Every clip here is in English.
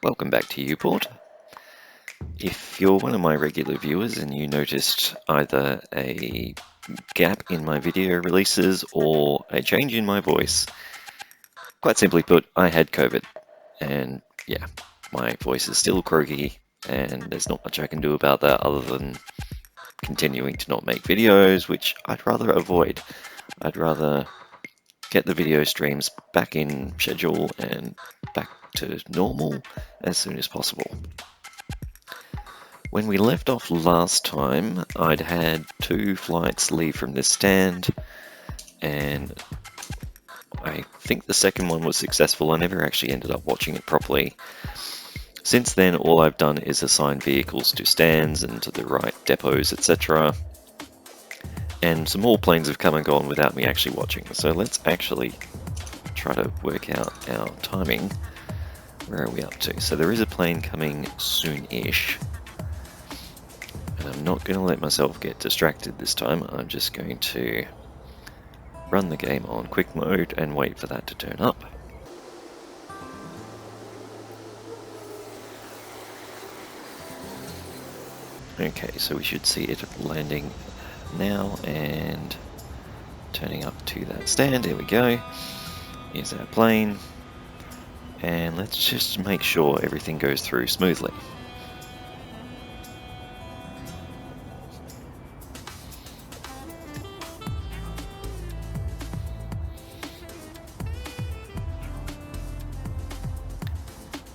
Welcome back to YouPort. If you're one of my regular viewers and you noticed either a gap in my video releases or a change in my voice, quite simply put, I had COVID. And yeah, my voice is still croaky and there's not much I can do about that other than continuing to not make videos, which I'd rather avoid. I'd rather get the video streams back in schedule and back to normal as soon as possible. When we left off last time, I'd had 2 flights leave from this stand, and I think the second one was successful. I never actually ended up watching it properly. Since then, all I've done is assign vehicles to stands and to the right depots, etc. And some more planes have come and gone without me actually watching. So let's actually try to work out our timing. Where are we up to? So there is a plane coming soon-ish. And I'm not going to let myself get distracted this time. I'm just going to run the game on quick mode and wait for that to turn up. Okay, so we should see it landing now and turning up to that stand. There we go. Here's our plane. And let's just make sure everything goes through smoothly.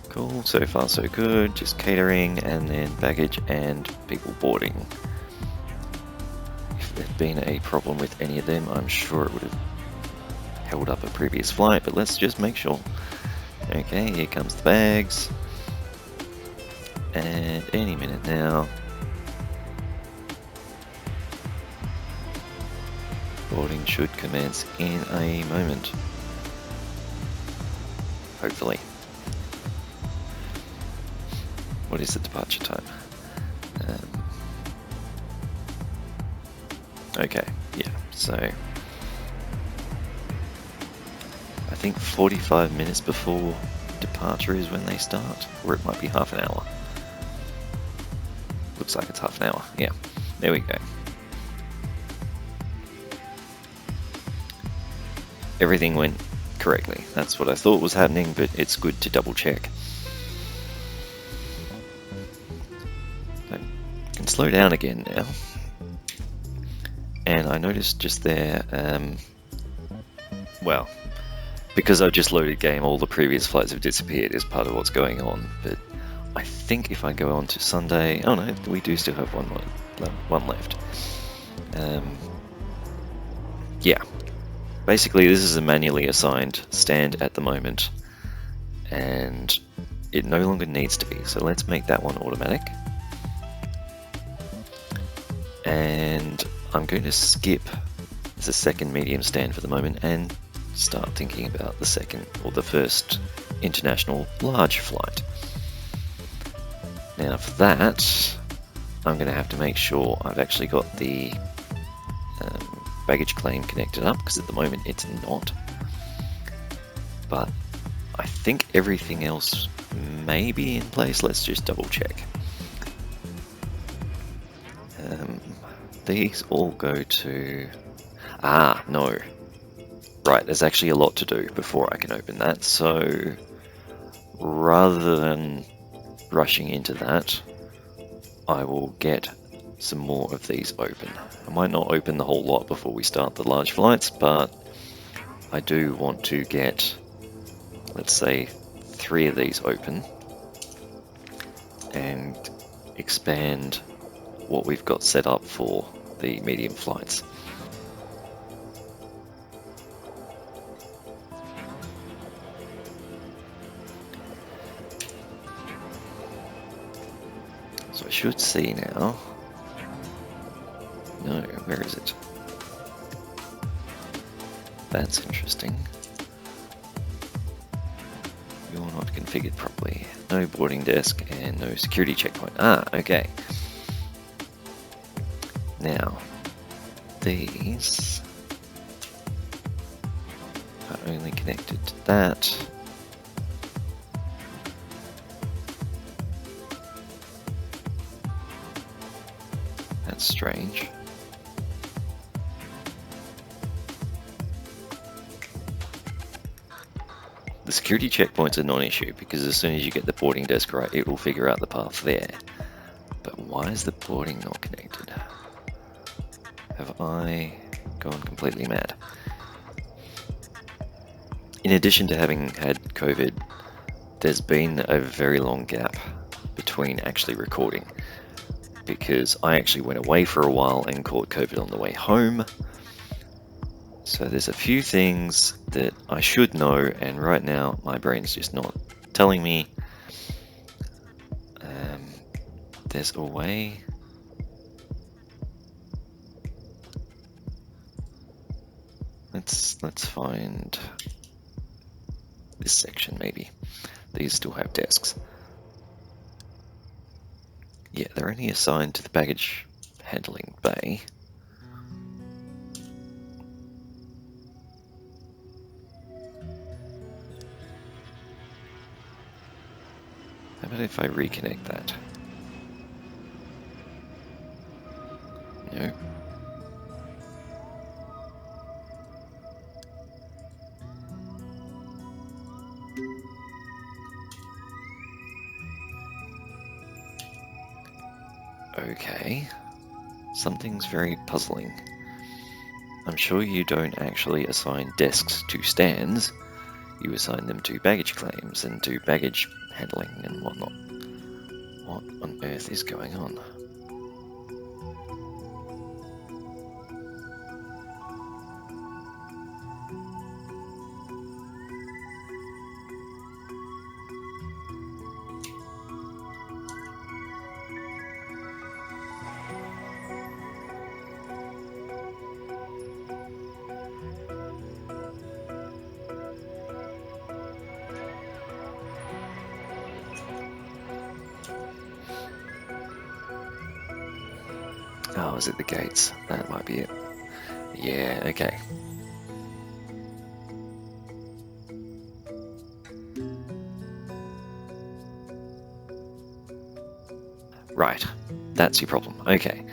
Cool, so far so good, just catering and then baggage and people boarding. If there'd been a problem with any of them, I'm sure it would have held up a previous flight, but let's just make sure. Okay, here comes the bags. And any minute now. Boarding should commence in a moment. Hopefully. What is the departure time? Okay, yeah, so I think 45 minutes before departure is when they start, or it might be half an hour. Looks like it's half an hour, yeah, there we go. Everything went correctly. That's what I thought was happening, but it's good to double check. I can slow down again now. And I noticed just there, well, because I've just loaded game, all the previous flights have disappeared as part of what's going on. But I think if I go on to Sunday, oh no, we do still have one left. Yeah, basically this is a manually assigned stand at the moment, and it no longer needs to be. So let's make that one automatic. And I'm going to skip the second medium stand for the moment and start thinking about the second or the first international large flight. Now for that, I'm going to have to make sure I've actually got the baggage claim connected up, because at the moment it's not. But I think everything else may be in place. Let's just double check. These all go to... no. Right, there's actually a lot to do before I can open that, so rather than rushing into that, I will get some more of these open. I might not open the whole lot before we start the large flights, but I do want to get, let's say, 3 of these open and expand what we've got set up for the medium flights. So I should see now. No, where is it? That's interesting. You're not configured properly. No boarding desk and no security checkpoint. Okay. Now, these are only connected to that. That's strange. The security checkpoint's a non-issue because as soon as you get the boarding desk right, it will figure out the path there. But why is the boarding not connected? Have I gone completely mad? In addition to having had COVID, there's been a very long gap between actually recording because I actually went away for a while and caught COVID on the way home. So there's a few things that I should know, and right now my brain's just not telling me. There's a way. Let's find this section maybe. These still have desks. Yeah, they're only assigned to the baggage handling bay. How about if I reconnect that? No. Okay. Something's very puzzling. I'm sure you don't actually assign desks to stands. You assign them to baggage claims and to baggage handling and whatnot. What on earth is going on? Oh, is it the gates? That might be it. Yeah, okay. Right, that's your problem. Okay,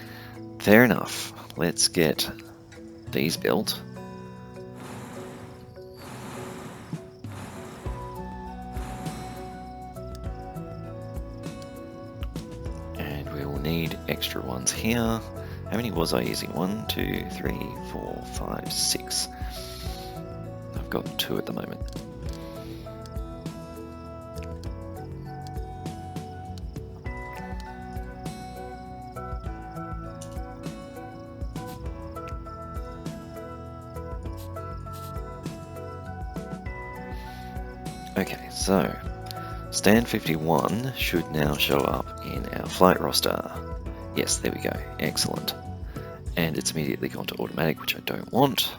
fair enough. Let's get these built. And we will need extra ones here. How many was I using? 1, 2, 3, 4, 5, 6. I've got 2 at the moment. Okay, so stand 51 should now show up in our flight roster. Yes, there we go. Excellent. And it's immediately gone to automatic, which I don't want.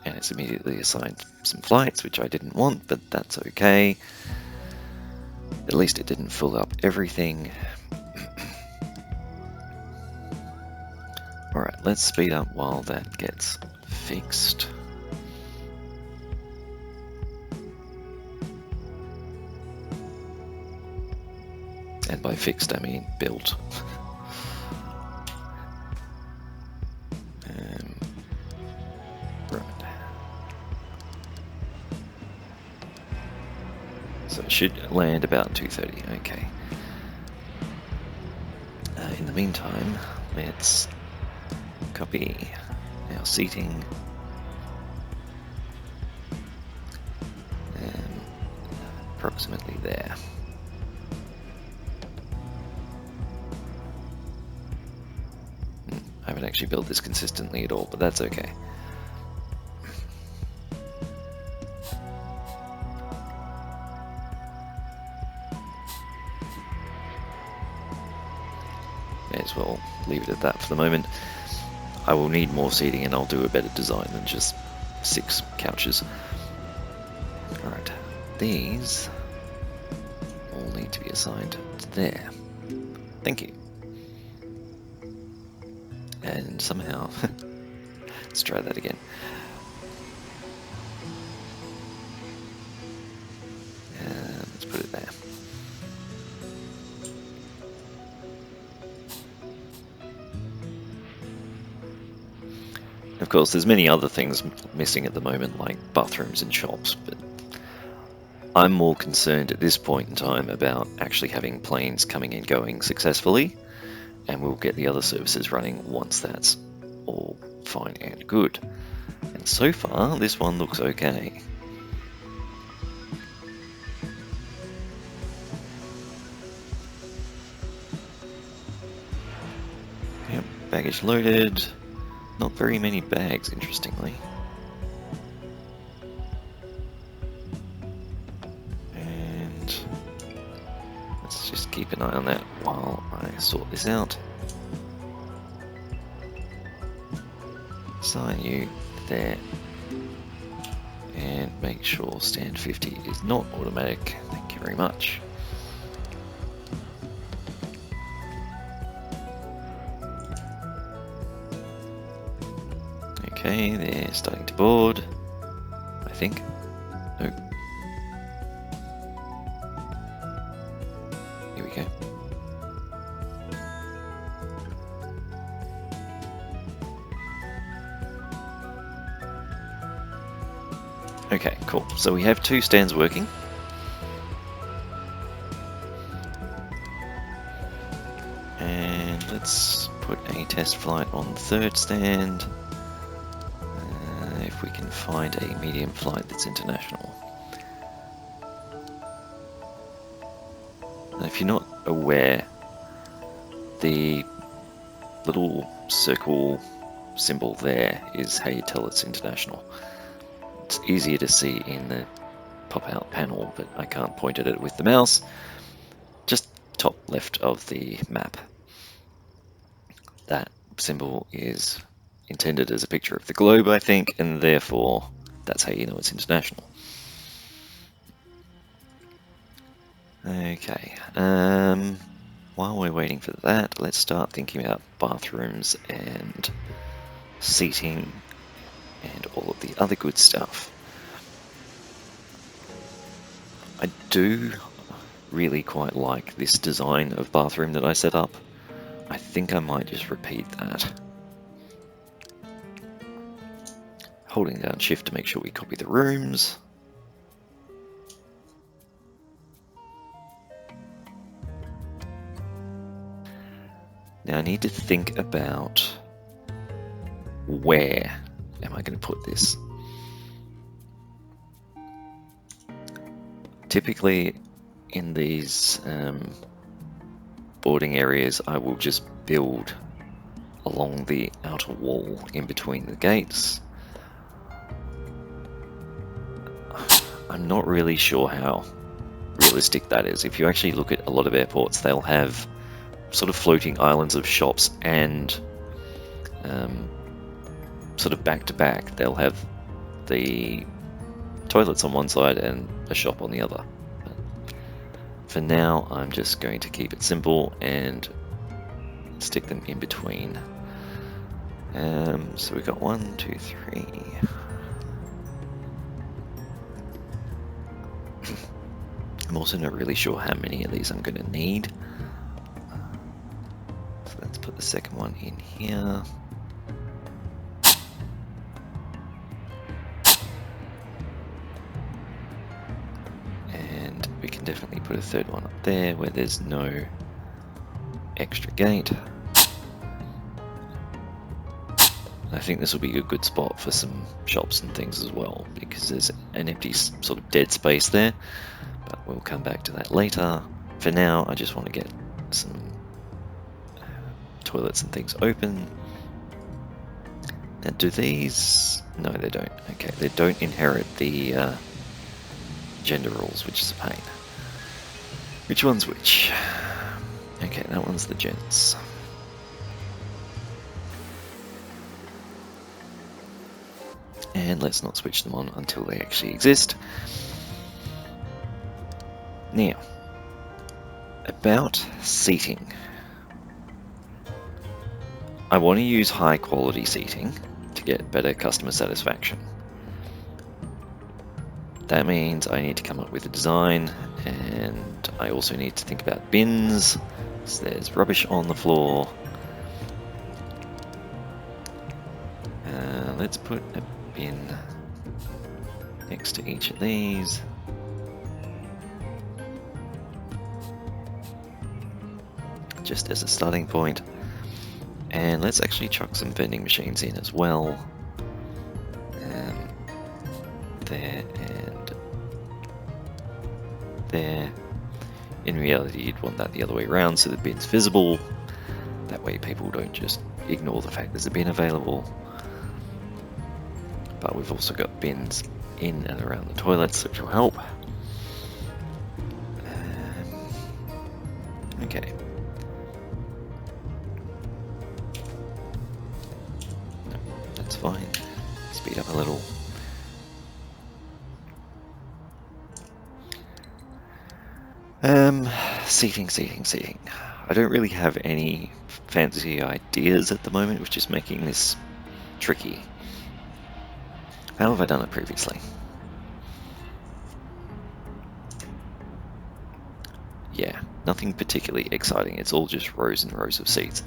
And it's immediately assigned some flights, which I didn't want, but that's okay. At least it didn't fill up everything. Alright, let's speed up while that gets fixed. And by fixed, I mean built. Right. So it should land about 2:30. Okay. In the meantime, let's copy our seating. And approximately there. I haven't actually built this consistently at all, but that's okay. May as well leave it at that for the moment. I will need more seating and I'll do a better design than just 6 couches. Alright, these all need to be assigned to there. Thank you. And somehow, let's try that again. And let's put it there. Of course, there's many other things missing at the moment, like bathrooms and shops, but I'm more concerned at this point in time about actually having planes coming and going successfully, and we'll get the other services running once that's all fine and good. And so far, this one looks okay. Yep, baggage loaded. Not very many bags, interestingly. And let's just keep an eye on that while I sort this out. Assign you there. And make sure stand 50 is not automatic. Thank you very much. Okay, they're starting to board, I think. Nope. Here we go. Okay, cool. So we have 2 stands working. And let's put a test flight on the 3rd stand. If we can find a medium flight that's international. Now, if you're not aware, the little circle symbol there is how you tell it's international. It's easier to see in the pop-out panel, but I can't point at it with the mouse. Just top left of the map. That symbol is intended as a picture of the globe, I think, and therefore that's how you know it's international. Okay, while we're waiting for that, let's start thinking about bathrooms and seating and all of the other good stuff. I do really quite like this design of bathroom that I set up. I think I might just repeat that. Holding down shift to make sure we copy the rooms. Now I need to think about where am I going to put this. Typically in these boarding areas I will just build along the outer wall in between the gates. I'm not really sure how realistic that is. If you actually look at a lot of airports, they'll have sort of floating islands of shops and sort of back to back. They'll have the toilets on one side and a shop on the other. But for now, I'm just going to keep it simple and stick them in between. So we've got 1, 2, 3. I'm also not really sure how many of these I'm going to need. So let's put the second one in here. And we can definitely put a third one up there where there's no extra gate. I think this will be a good spot for some shops and things as well, because there's an empty sort of dead space there. But we'll come back to that later. For now, I just want to get some toilets and things open. Now, do these... No, they don't. Okay, they don't inherit the gender rules, which is a pain. Which one's which? Okay, that one's the gents. And let's not switch them on until they actually exist. Now, about seating. I want to use high quality seating to get better customer satisfaction. That means I need to come up with a design, and I also need to think about bins. So there's rubbish on the floor. let's put a bin next to each of these. Just as a starting point. And let's actually chuck some vending machines in as well. There and there. In reality, you'd want that the other way around so the bin's visible. That way people don't just ignore the fact there's a bin available. But we've also got bins in and around the toilets, which will help. Okay. No, that's fine. Speed up a little. Seating. I don't really have any fancy ideas at the moment, which is making this tricky. How have I done it previously? Yeah, nothing particularly exciting. It's all just rows and rows of seats.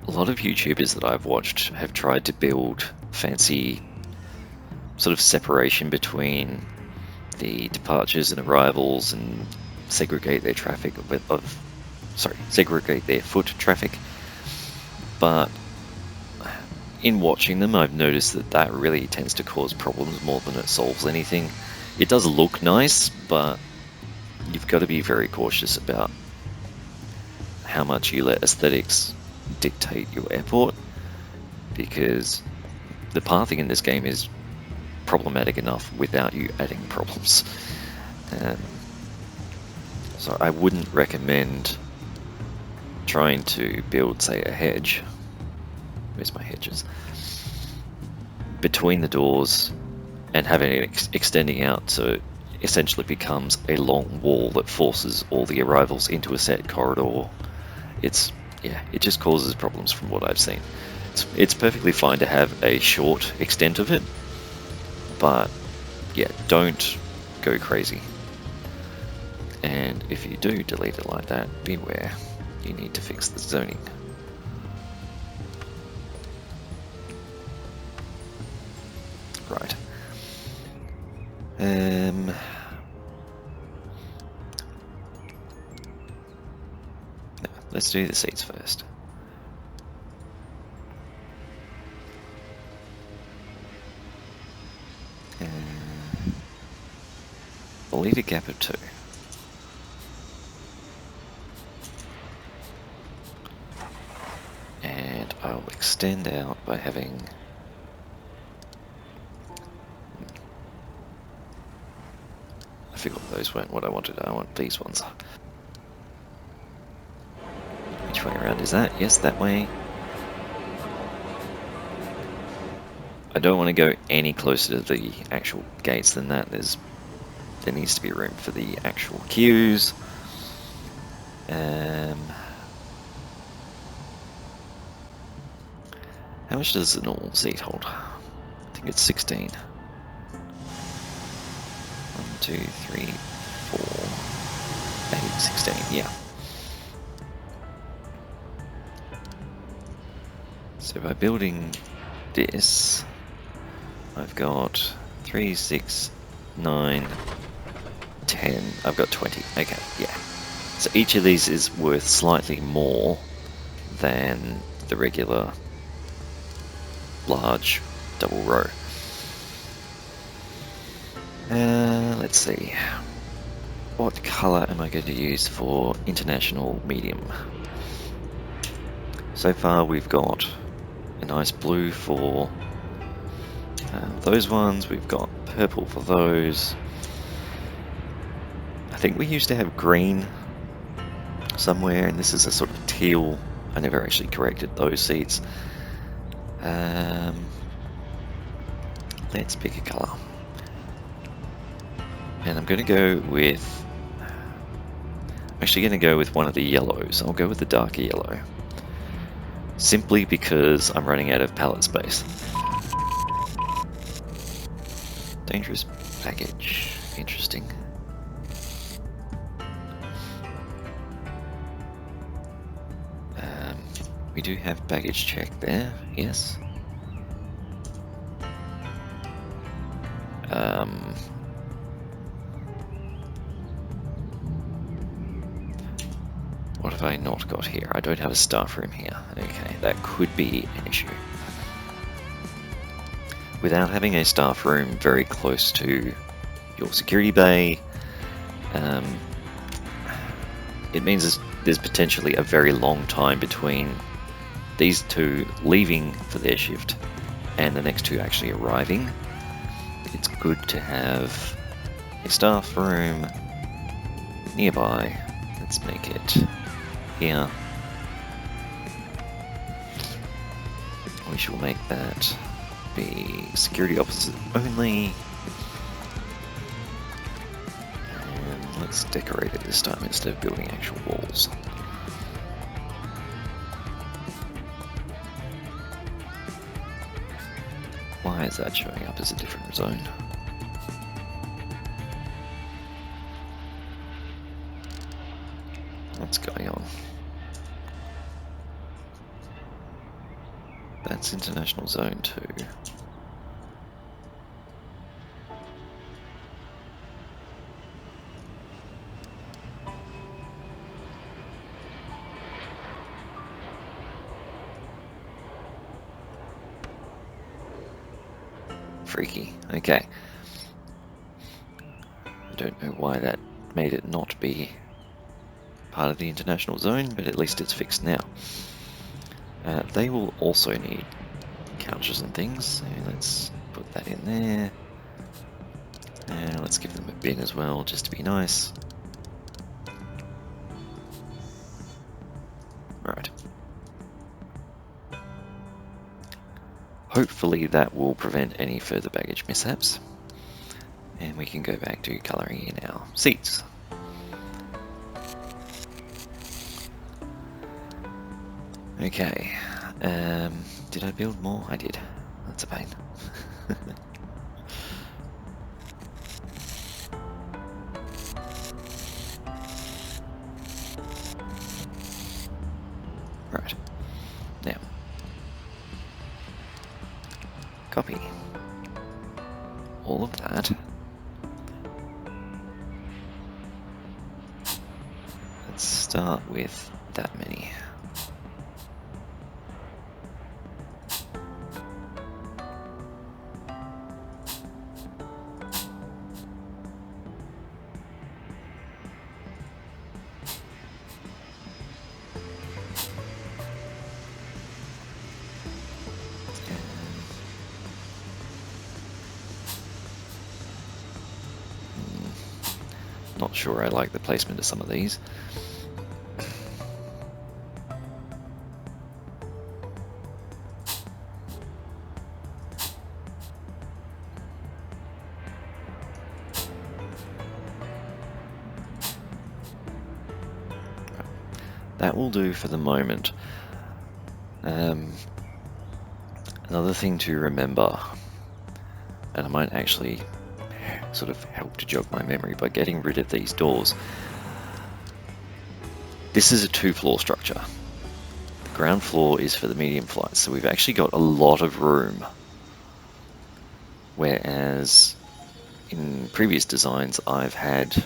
A lot of YouTubers that I've watched have tried to build fancy sort of separation between the departures and arrivals and segregate their traffic segregate their foot traffic. But in watching them, I've noticed that that really tends to cause problems more than it solves anything. It does look nice, but you've got to be very cautious about how much you let aesthetics dictate your airport, because the pathing in this game is problematic enough without you adding problems. So I wouldn't recommend trying to build, say, a hedge. Where's my hedges? Between the doors and having it extending out so it essentially becomes a long wall that forces all the arrivals into a set corridor. It just causes problems from what I've seen. It's perfectly fine to have a short extent of it, but yeah, don't go crazy. And if you do delete it like that, beware, you need to fix the zoning. Right. No, let's do the seats first. I'll leave a gap of 2. And I'll extend out by having... I forgot those weren't what I wanted. I want these ones. Which way around is that? Yes, that way. I don't want to go any closer to the actual gates than that. There needs to be room for the actual queues. How much does the normal seat hold? I think it's 16. 1, 2, 3, 4, 8, 16, yeah. So by building this, I've got 3, 6, 9, 10, I've got 20, okay, yeah. So each of these is worth slightly more than the regular large double row. Let's see. What colour am I going to use for international medium? So far we've got a nice blue for those ones, we've got purple for those. I think we used to have green somewhere, and this is a sort of teal. I never actually corrected those seats. Let's pick a colour. And I'm going to go with... I'm actually going to go with one of the yellows. I'll go with the darker yellow. Simply because I'm running out of palette space. Dangerous package. Interesting. we do have baggage check there, yes. What have I not got here? I don't have a staff room here. Okay, that could be an issue. Without having a staff room very close to your security bay, it means there's potentially a very long time between these two leaving for their shift and the next two actually arriving. It's good to have a staff room nearby. Let's make it here. We shall make that be security officers only. And let's decorate it this time instead of building actual walls. Why is that showing up as a different zone? What's going on? That's International Zone 2. Freaky. Okay. I don't know why that made it not be part of the international zone, but at least it's fixed now. They will also need couches and things, so let's put that in there. And let's give them a bin as well, just to be nice. Right. Hopefully that will prevent any further baggage mishaps. And we can go back to colouring in our seats. Okay, did I build more? I did. That's a pain. Right, now, copy all of that. Let's start with that many. Not sure I like the placement of some of these. That will do for the moment. Another thing to remember, and I might actually sort of help to jog my memory by getting rid of these doors. This is a 2-floor structure. The ground floor is for the medium flights, so we've actually got a lot of room. Whereas in previous designs I've had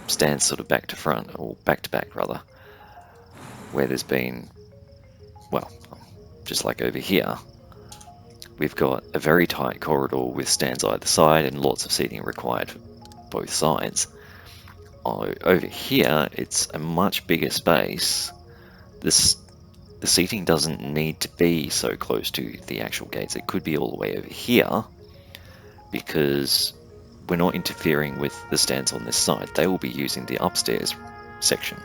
stands sort of back to front, or back to back rather, where there's been, well, just like over here, we've got a very tight corridor with stands either side and lots of seating required for both sides. Over here, it's a much bigger space. The seating doesn't need to be so close to the actual gates. It could be all the way over here, because we're not interfering with the stands on this side. They will be using the upstairs section.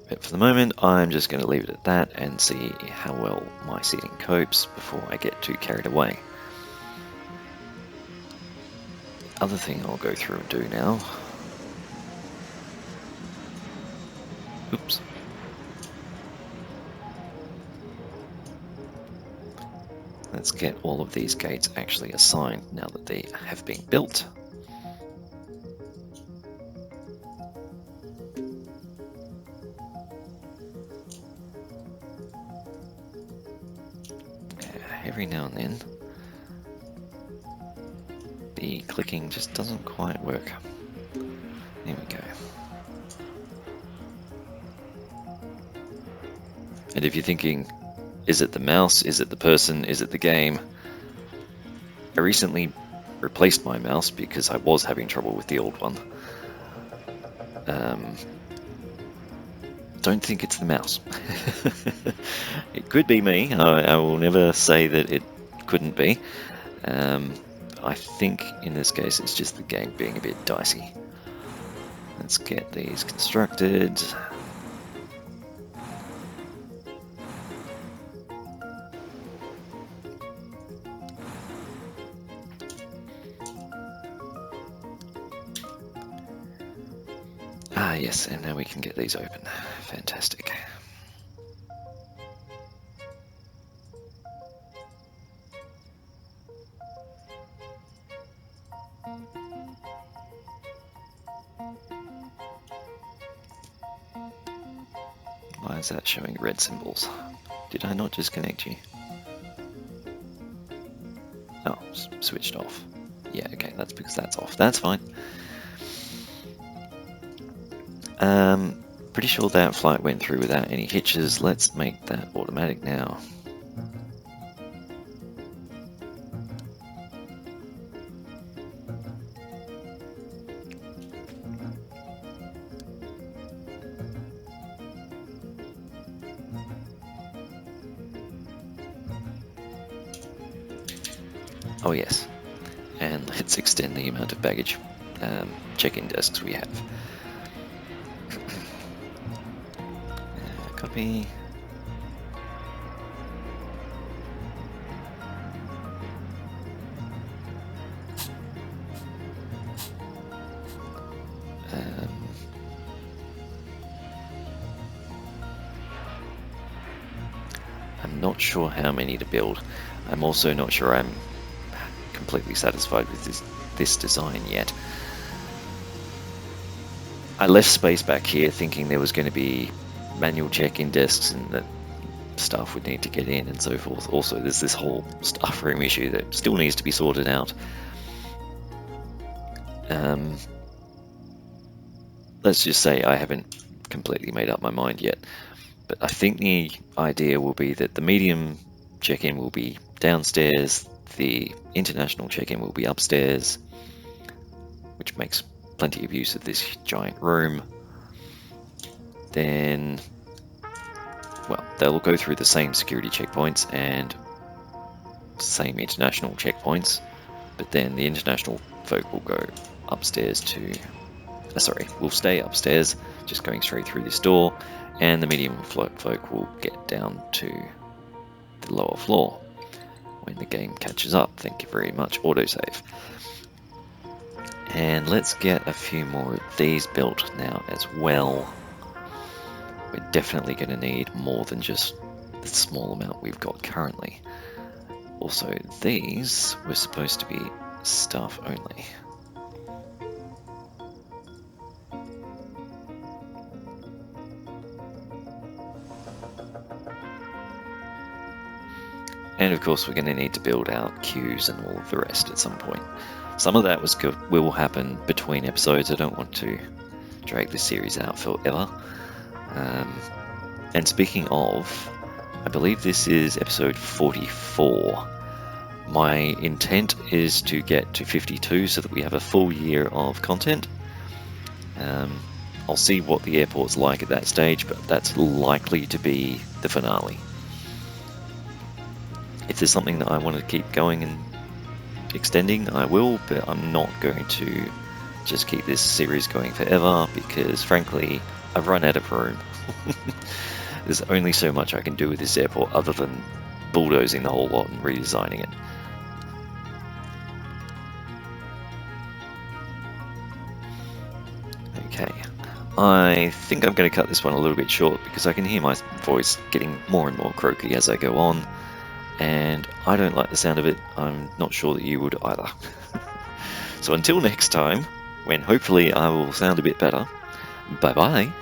But for the moment, I'm just going to leave it at that and see how well my seating copes before I get too carried away. Other thing I'll go through and do now. Oops. Let's get all of these gates actually assigned now that they have been built. The clicking just doesn't quite work. There we go. And if you're thinking, is it the mouse, is it the person, is it the game? I recently replaced my mouse because I was having trouble with the old one. Don't think it's the mouse. It could be me. I will never say that it couldn't be. I think in this case it's just the game being a bit dicey. Let's get these constructed. Ah yes, and now we can get these open. Fantastic. Why is that showing red symbols? Did I not just connect you? Oh, switched off. Yeah, okay, that's because that's off. That's fine. Pretty sure that flight went through without any hitches. Let's make that automatic now. Oh yes, and let's extend the amount of baggage check-in desks we have. Copy. I'm not sure how many to build. I'm also not sure I'm completely satisfied with this design yet. I left space back here thinking there was going to be manual check-in desks and that staff would need to get in and so forth. Also, there's this whole staff room issue that still needs to be sorted out. Let's just say I haven't completely made up my mind yet, but I think the idea will be that the medium check-in will be downstairs, the international check-in will be upstairs, which makes plenty of use of this giant room. Then, well, they'll go through the same security checkpoints and same international checkpoints, but then the international folk will go upstairs to... sorry, we'll stay upstairs, just going straight through this door, and the medium folk will get down to the lower floor when the game catches up. Thank you very much, autosave. And let's get a few more of these built now as well. We're definitely going to need more than just the small amount we've got currently. Also, these were supposed to be staff only. And of course we're going to need to build out queues and all of the rest at some point. Some of that will happen between episodes. I don't want to drag this series out forever. And speaking of, I believe this is episode 44. My intent is to get to 52 so that we have a full year of content. I'll see what the airport's like at that stage, but that's likely to be the finale. If there's something that I want to keep going and extending, I will, but I'm not going to just keep this series going forever because, frankly, I've run out of room. There's only so much I can do with this airport other than bulldozing the whole lot and redesigning it. Okay, I think I'm going to cut this one a little bit short because I can hear my voice getting more and more croaky as I go on. And I don't like the sound of it. I'm not sure that you would either. So until next time, when hopefully I will sound a bit better, bye-bye.